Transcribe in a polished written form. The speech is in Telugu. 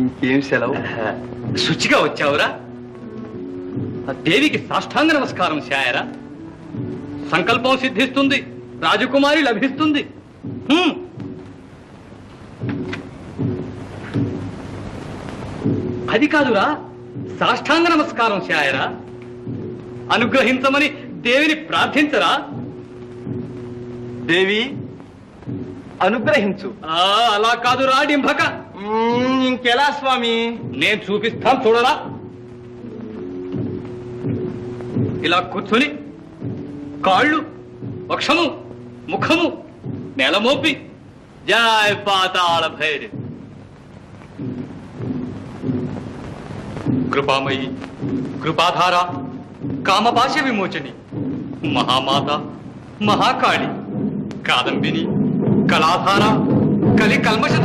ఇంకేం సెలవు? శుచిగా వచ్చావురా. దేవికి సాష్టాంగ నమస్కారం శాయరా. సంకల్పం సిద్ధిస్తుంది, రాజకుమారి లభిస్తుంది. అది కాదురా, సాష్టాంగ నమస్కారం శాయరా. అనుగ్రహించమని దేవిని ప్రార్థించరా. దేవి అనుగ్రహించు. అలా కాదురా డింభక. ఇంకెలా స్వామి? నేను చూపిస్తాను చూడరా. ఇలా కూర్చొని కాళ్ళు, వక్షము, ముఖము నేలమోపి జయ పాతాళ భైరి. కృపామయి, కృపాధార, కామపాశ విమోచని, మహామాత, మహాకాళి, కాదంబిని, కళాధార, కలి కల్మష